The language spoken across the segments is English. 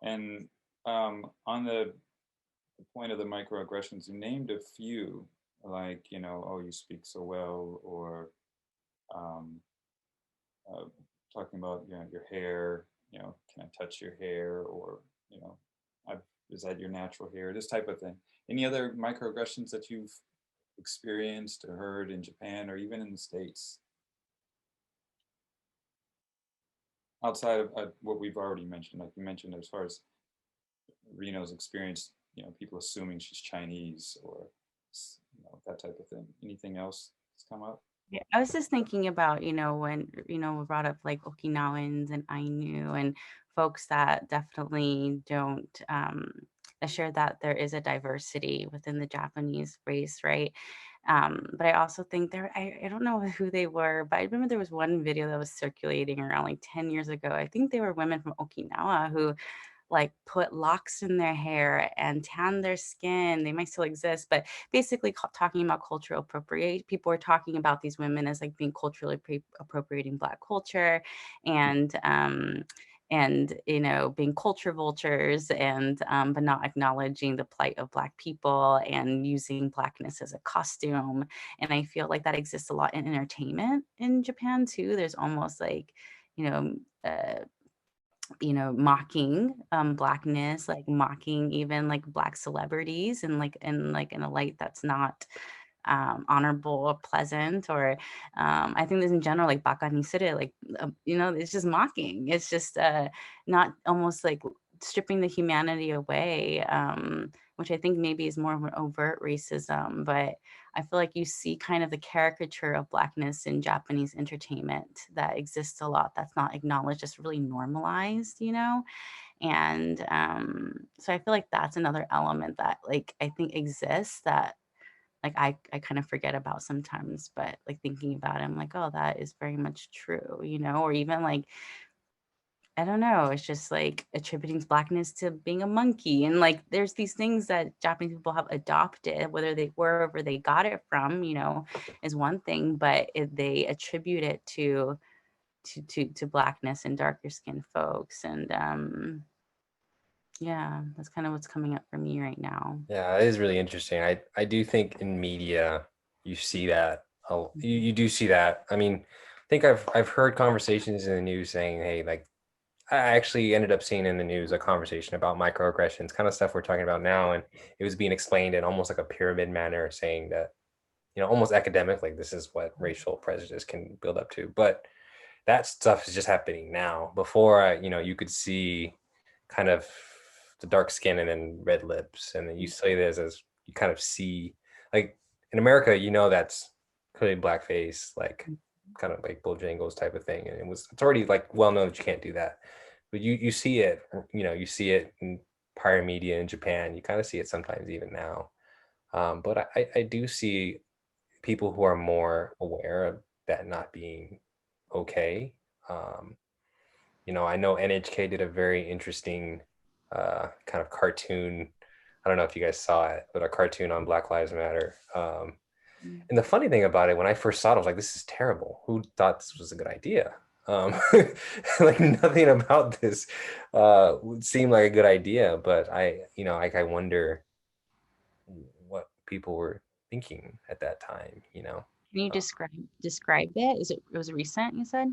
And on the point of the microaggressions, you named a few, like, oh, you speak so well, or talking about, your hair, can I touch your hair, or, is that your natural hair, this type of thing. Any other microaggressions that you've experienced or heard in Japan or even in the States? Outside of what we've already mentioned, like you mentioned, as far as Rino's experience, people assuming she's Chinese or that type of thing. Anything else that's come up? Yeah, I was just thinking about, when, we brought up like Okinawans and Ainu and folks that definitely don't assure that there is a diversity within the Japanese race, right? But I also think I don't know who they were, but I remember there was one video that was circulating around like 10 years ago. I think they were women from Okinawa who like put locks in their hair and tan their skin. They might still exist, but basically talking about cultural appropriate. People are talking about these women as like being culturally appropriating Black culture, and being culture vultures, and but not acknowledging the plight of Black people and using Blackness as a costume. And I feel like that exists a lot in entertainment in Japan too. There's almost like, you know, uh, mocking Blackness, like mocking even like Black celebrities, and like in a light that's not honorable or pleasant, or I think this in general, like baka ni suru, like it's just mocking. It's just not, almost like stripping the humanity away, which I think maybe is more of an overt racism. But I feel like you see kind of the caricature of Blackness in Japanese entertainment that exists a lot, that's not acknowledged, just really normalized, And so I feel like that's another element that like I think exists, that like I kind of forget about sometimes, but like thinking about it, I'm like, oh, that is very much true, or even like, I don't know, it's just like attributing Blackness to being a monkey. And like there's these things that Japanese people have adopted, wherever they got it from, is one thing, but they attribute it to Blackness and darker skinned folks. And yeah, that's kind of what's coming up for me right now. Yeah, it is really interesting. I do think in media you see that. You do see that. I mean, I think I've heard conversations in the news saying, hey, like I actually ended up seeing in the news a conversation about microaggressions, kind of stuff we're talking about now, and it was being explained in almost like a pyramid manner, saying that, almost academic, like this is what racial prejudice can build up to. But that stuff is just happening now. Before, you could see kind of the dark skin and then red lips, and then you say this as you kind of see, like in America, that's clearly blackface, like kind of like Bojangles type of thing, and it's already like well known that you can't do that. But you see it, you see it in prior media in Japan. You kind of see it sometimes even now. But I do see people who are more aware of that not being okay. I know NHK did a very interesting kind of cartoon. I don't know if you guys saw it, but a cartoon on Black Lives Matter. And the funny thing about it, when I first saw it, I was like, this is terrible. Who thought this was a good idea? Like nothing about this would seem like a good idea, but I wonder what people were thinking at that time, Can you describe it? It was recent, you said?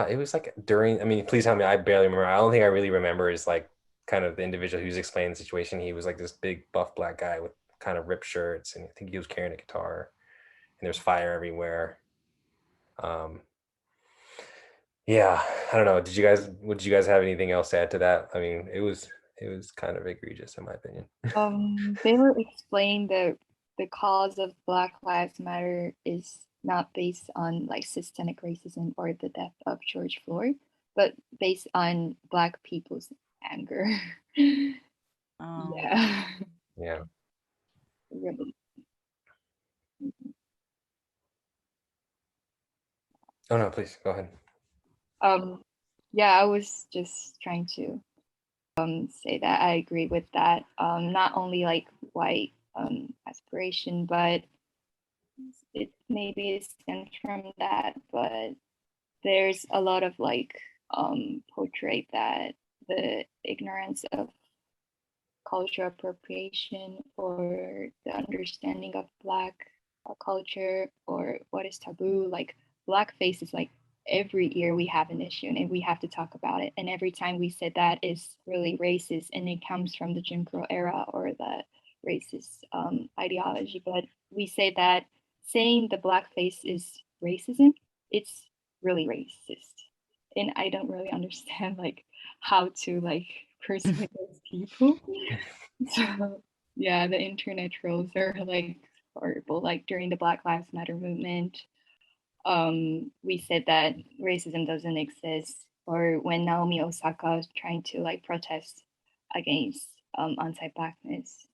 It was like during, I mean, please tell me, I barely remember. I don't think I really remember is like kind of the individual who's explaining the situation. He was like this big buff Black guy with kind of ripped shirts, and I think he was carrying a guitar, and there's fire everywhere. Yeah, I don't know. Did you guys have anything else to add to that? I mean, it was kind of egregious in my opinion. They were explaining the cause of Black Lives Matter is not based on like systemic racism or the death of George Floyd, but based on Black people's anger. Oh. Yeah. Yeah. Really. Oh no, please go ahead. Yeah, I was just trying to say that I agree with that. Not only like white aspiration, but it maybe stems from that, but there's a lot of like portray that the ignorance of cultural appropriation or the understanding of Black culture or what is taboo. Like blackface is like every year we have an issue and we have to talk about it. And every time we said that is really racist and it comes from the Jim Crow era or the racist ideology. But we say that saying the blackface is racism, it's really racist. And I don't really understand like how to like persuade those people. So yeah, the internet trolls are like horrible. Like during the Black Lives Matter movement, we said that racism doesn't exist. Or when Naomi Osaka was trying to like protest against anti-blackness,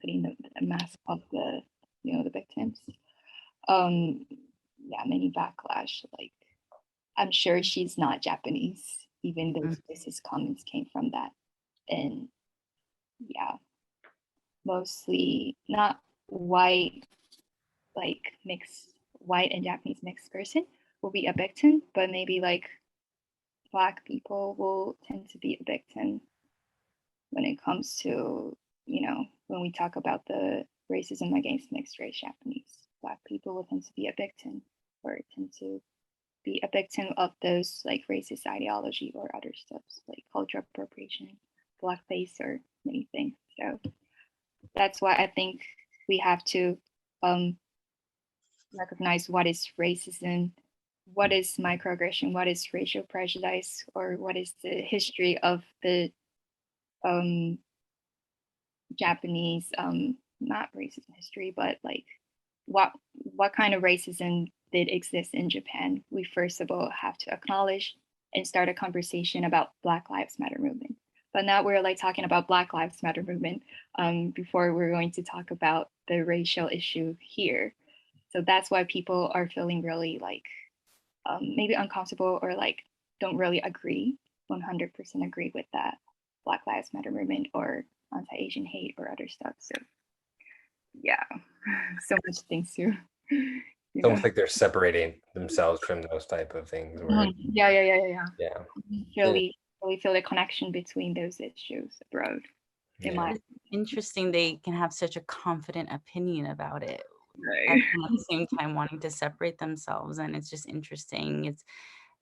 putting the mask of the the victims. Yeah, many backlash. Like I'm sure she's not Japanese, even though racist comments came from that. And yeah, mostly not white, like mixed white and Japanese mixed person will be a victim, but maybe like Black people will tend to be a victim when it comes to, when we talk about the racism against mixed race Japanese. Black people will tend to be a victim or tend to be a victim of those like racist ideology or other stuff like cultural appropriation, blackface, or many things. So that's why I think we have to recognize what is racism, what is microaggression, what is racial prejudice, or what is the history of the Japanese, not racism history, but like what kind of racism did exist in Japan. We first of all have to acknowledge and start a conversation about Black Lives Matter movement. But now we're like talking about Black Lives Matter movement before we're going to talk about the racial issue here. So that's why people are feeling really like maybe uncomfortable or like don't really agree, 100% agree with that Black Lives Matter movement or anti-Asian hate or other stuff. So yeah, so much things too. It's almost like they're separating themselves from those type of things. Right? Yeah. Yeah. Really feel the connection between those issues abroad. It's interesting they can have such a confident opinion about it, right. and at the same time wanting to separate themselves, and it's just interesting. It's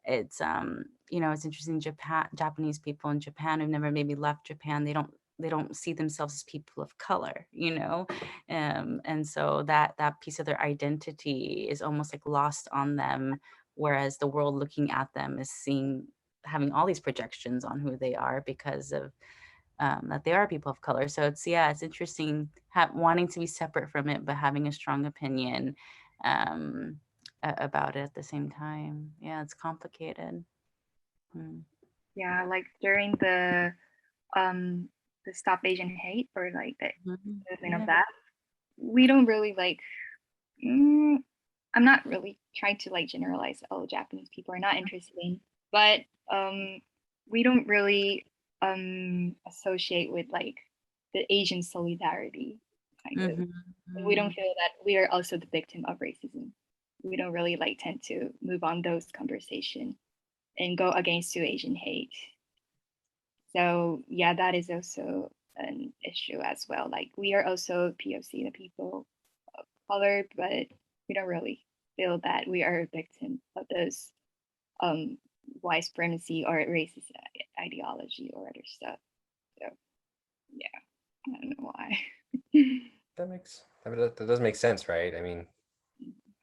it's interesting. Japanese people in Japan who've never maybe left Japan, they don't see themselves as people of color, and so that piece of their identity is almost like lost on them, whereas the world looking at them is having all these projections on who they are because of that they are people of color. So it's interesting wanting to be separate from it, but having a strong opinion about it at the same time. Yeah, it's complicated. Yeah, like during the Stop Asian Hate or like the movement of that, we don't really like. I'm not really trying to like generalize. Oh, Japanese people are not interested in, but we don't really associate with like the Asian solidarity kind of. We don't feel that we are also the victim of racism. We don't really like tend to move on those conversations and go against to Asian hate. So yeah, that is also an issue as well. Like we are also POC, the people of color, but we don't really feel that we are a victim of those white supremacy or racist ideology or other stuff. So yeah, I don't know why. That does make sense, right? I mean,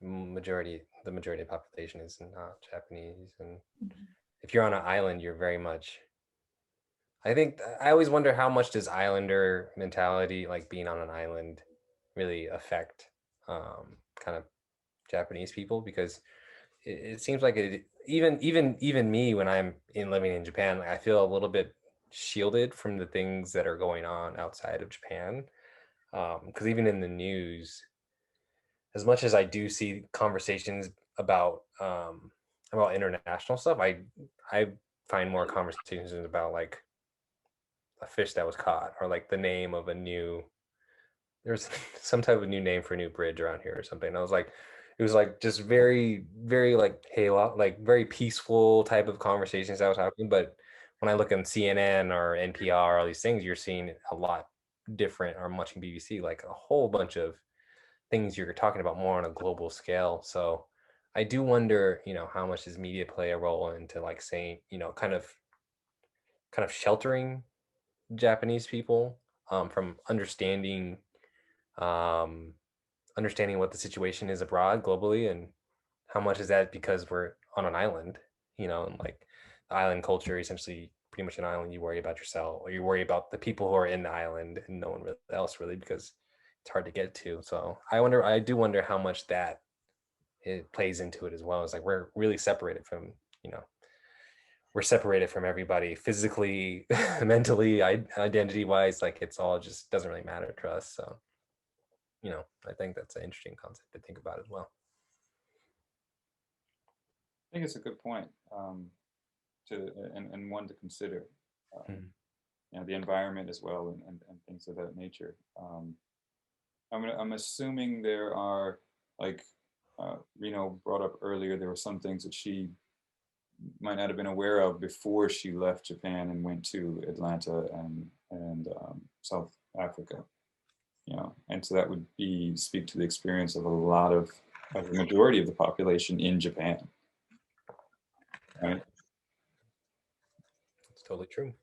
the majority of the population is not Japanese, and if you're on an island, you're very much. I think I always wonder how much does islander mentality, like being on an island, really affect kind of Japanese people, because it seems like even me when I'm living in Japan, I feel a little bit shielded from the things that are going on outside of Japan, because even in the news, as much as I do see conversations about international stuff, I find more conversations about like a fish that was caught, or like the name of there's some type of new name for a new bridge around here or something. And it was like just very, very like like very peaceful type of conversations I was having. But when I look on CNN or NPR, all these things, you're seeing a lot different, or I'm watching BBC, like a whole bunch of things you're talking about more on a global scale. So I do wonder, how much does media play a role into like saying, kind of sheltering Japanese people from understanding what the situation is abroad globally, and how much is that because we're on an island, and like the island culture, essentially pretty much an island, you worry about yourself, or you worry about the people who are in the island and no one else really, because it's hard to get to. So I do wonder how much that it plays into it as well. It's like we're really separated from, we're separated from everybody physically, mentally, identity wise, like it's all just doesn't really matter to us. So, I think that's an interesting concept to think about as well. I think it's a good point and one to consider. The environment as well, and things of that nature. I'm assuming there are, like Rino brought up earlier, there were some things that she might not have been aware of before she left Japan and went to Atlanta and South Africa. And so that would speak to the experience of the majority of the population in Japan. Right? It's totally true.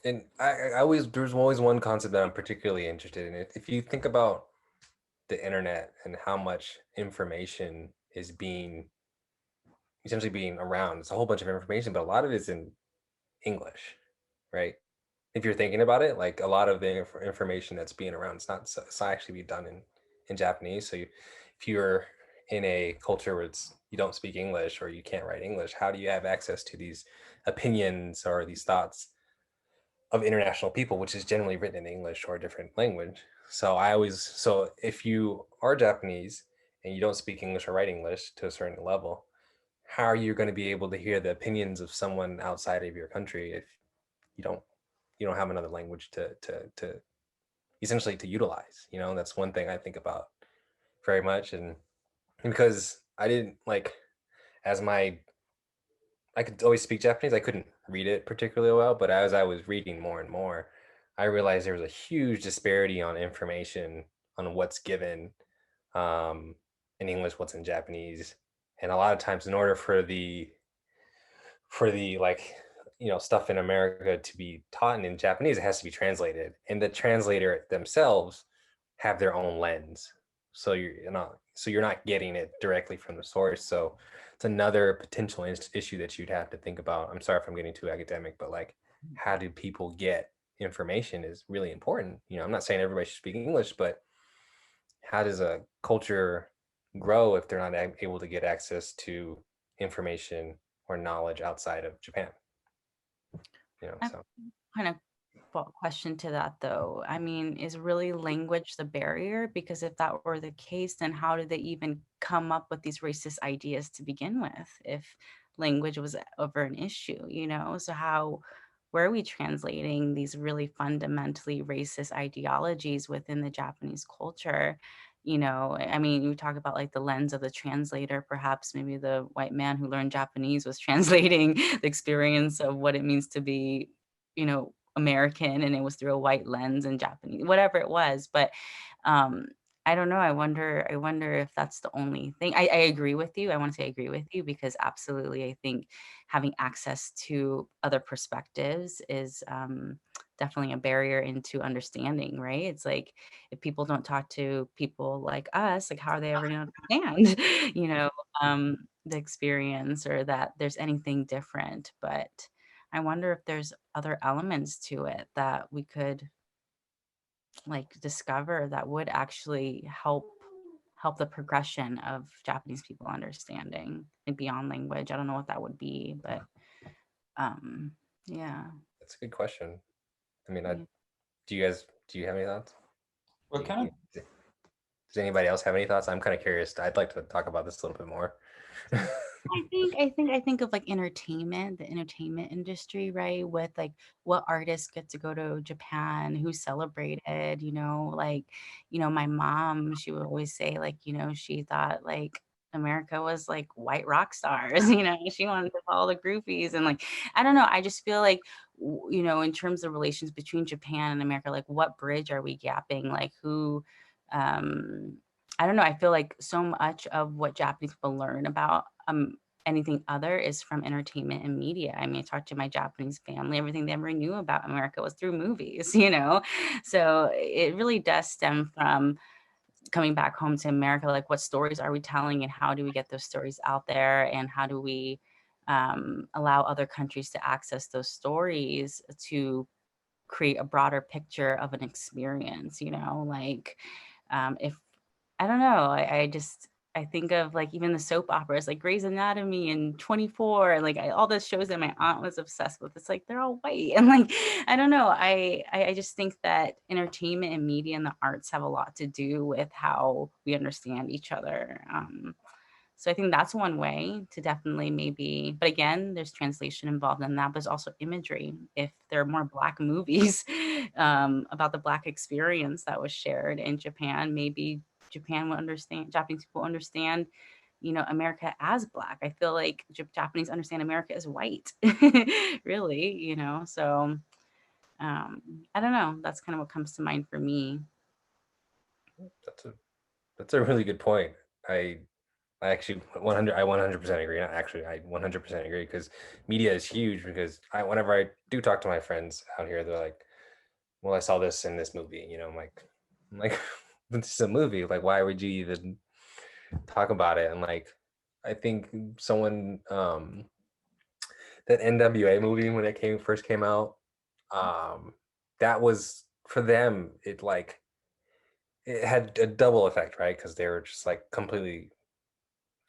And there's always one concept that I'm particularly interested in. If you think about the internet and how much information is essentially being around, it's a whole bunch of information, but a lot of it's in English, right? If you're thinking about it, like a lot of the information that's being around, it's not actually be done in Japanese. So if you're in a culture where you don't speak English or you can't write English, how do you have access to these opinions or these thoughts of international people, which is generally written in English or a different language? So if you are Japanese and you don't speak English or write English to a certain level, how are you going to be able to hear the opinions of someone outside of your country if you don't have another language to essentially to utilize? That's one thing I think about very much. And because I didn't I could always speak Japanese, I couldn't read it particularly well, but as I was reading more and more, I realized there was a huge disparity on information on what's given in English, what's in Japanese. And a lot of times, in order for the stuff in America to be taught in Japanese, it has to be translated, and the translator themselves have their own lens. So you're not getting it directly from the source. So it's another potential issue that you'd have to think about. I'm sorry if I'm getting too academic, but like, how do people get information is really important. I'm not saying everybody should speak English, but how does a culture grow if they're not able to get access to information or knowledge outside of Japan? So Kind of question to that though. I mean, is really language the barrier? Because if that were the case, then how did they even come up with these racist ideas to begin with if language was ever an issue? So where are we translating these really fundamentally racist ideologies within the Japanese culture? I mean, you talk about like the lens of the translator. Perhaps maybe the white man who learned Japanese was translating the experience of what it means to be, American, and it was through a white lens and Japanese, whatever it was. But I don't know. I wonder if that's the only thing. I agree with you. I want to say I agree with you, because absolutely, I think having access to other perspectives is definitely a barrier into understanding, right? It's like, if people don't talk to people like us, like how are they ever going to understand, the experience, or that there's anything different? But I wonder if there's other elements to it that we could like discover that would actually help the progression of Japanese people understanding, like beyond language. I don't know what that would be, but yeah. That's a good question. I mean, Yeah. do you have any thoughts? Well, kind of. Does anybody else have any thoughts? I'm kind of curious. I'd like to talk about this a little bit more. I think of like the entertainment industry, right? With like what artists get to go to Japan, who's celebrated, my mom, she would always say like, she thought like America was like white rock stars, you know, she wanted to follow the groupies. And like, I don't know, I just feel like, you know, in terms of relations between Japan and America, like what bridge are we gapping? Like who, I don't know, I feel like so much of what Japanese people learn about anything other is from entertainment and media. I mean, I talked to my Japanese family, everything they ever knew about America was through movies, you know? So it really does stem from coming back home to America, like what stories are we telling and how do we get those stories out there, and how do we allow other countries to access those stories to create a broader picture of an experience, you know? Like if, I don't know, I think of like even the soap operas like Grey's Anatomy and 24 and like all those shows that my aunt was obsessed with. It's like they're all white, and like I don't know. I just think that entertainment and media and the arts have a lot to do with how we understand each other. So I think that's one way to definitely maybe, but again, there's translation involved in that, but there's also imagery. If there are more Black movies about the Black experience that was shared in Japan, maybe Japan will understand, Japanese people understand, you know, America as Black. I feel like Japanese understand America as white, really, you know? So I don't know. That's kind of what comes to mind for me. That's a really good point. I actually 100% agree. Not actually, I 100% agree, because media is huge. Because whenever I do talk to my friends out here, they're like, well, I saw this in this movie, you know. I'm like, this is a movie. Like, why would you even talk about it? And like, I think someone that NWA movie, when it first came out, that was for them. It had a double effect, right? Because they were just like completely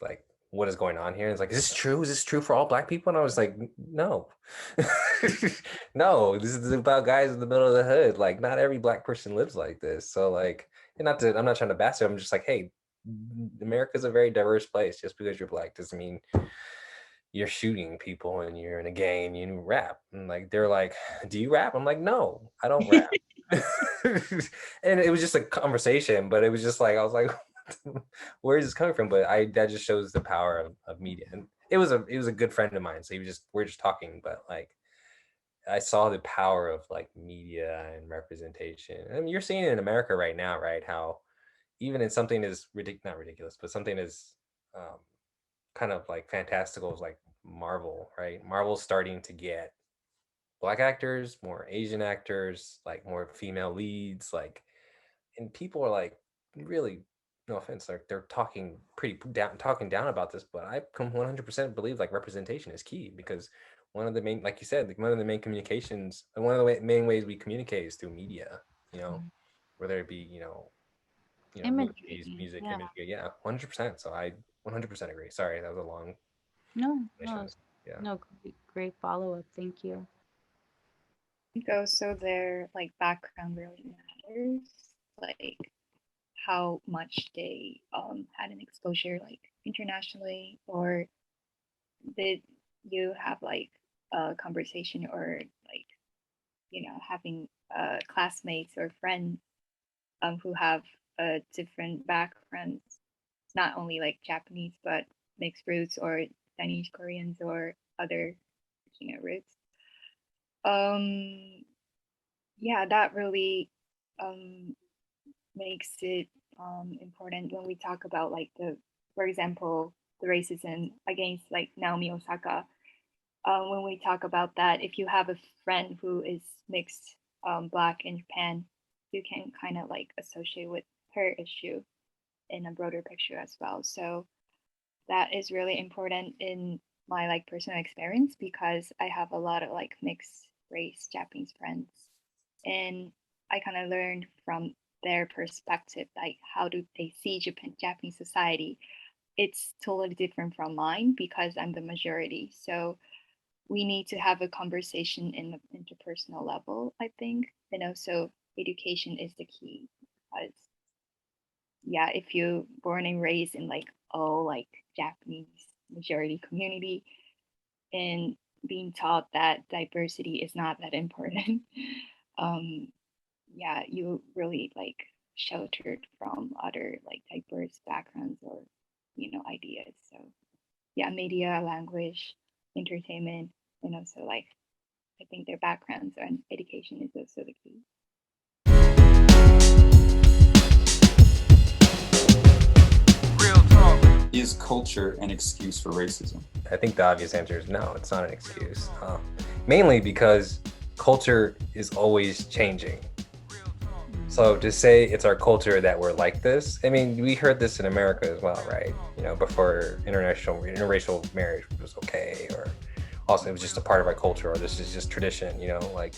like, what is going on here? And it's like, is this true? Is this true for all Black people? And I was like, no, no, this is about guys in the middle of the hood. Like, not every Black person lives like this. So like, and I'm not trying to bash it. I'm just like, hey, America's a very diverse place. Just because you're Black doesn't mean you're shooting people and you're in a gang and you rap. And like, they're like, do you rap? I'm like, no, I don't rap. And it was just a conversation, but it was just like, I was like, where is this coming from? But that just shows the power of media. And it was a good friend of mine, so we're just talking, but like, I saw the power of like media and representation. I mean, you're seeing it in America right now, right? How even in something as not ridiculous, but something as kind of like fantastical as like Marvel, right? Marvel's starting to get Black actors, more Asian actors, like more female leads, like, and people are like, really, no offense, like they're talking down about this, but I 100% believe like representation is key, because one of the main, like you said, like one of the main communications, one of the main ways we communicate is through media, you know, whether it be, you know, Imagery, movies, music, yeah. imagery, yeah, 100%. So I 100% agree. Sorry, that was a long No, yeah. no, great follow-up. Thank you. Also, their like background really matters, like how much they had an exposure like internationally, or did you have like a conversation, or like, you know, having classmates or friends who have different backgrounds, not only like Japanese but mixed roots or Chinese, Koreans, or other, you know, roots. Yeah, that really makes it important when we talk about like for example, the racism against like Naomi Osaka. When we talk about that, if you have a friend who is mixed Black in Japan, you can kind of like associate with her issue in a broader picture as well. So that is really important in my like personal experience, because I have a lot of like mixed race Japanese friends, and I kind of learned from their perspective, like how do they see Japanese society. It's totally different from mine because I'm the majority. So we need to have a conversation in the interpersonal level, I think. And also education is the key, because yeah, if you're born and raised in like like Japanese majority community and being taught that diversity is not that important, yeah, you really like sheltered from other like diverse backgrounds or ideas. So yeah, media, language, entertainment, and also like I think their backgrounds and education is also the key. Is culture an excuse for racism? I think the obvious answer is no, it's not an excuse. Mainly because culture is always changing. So to say it's our culture that we're like this, I mean, we heard this in America as well, right? Before interracial marriage was okay, or also it was just a part of our culture, or this is just tradition, like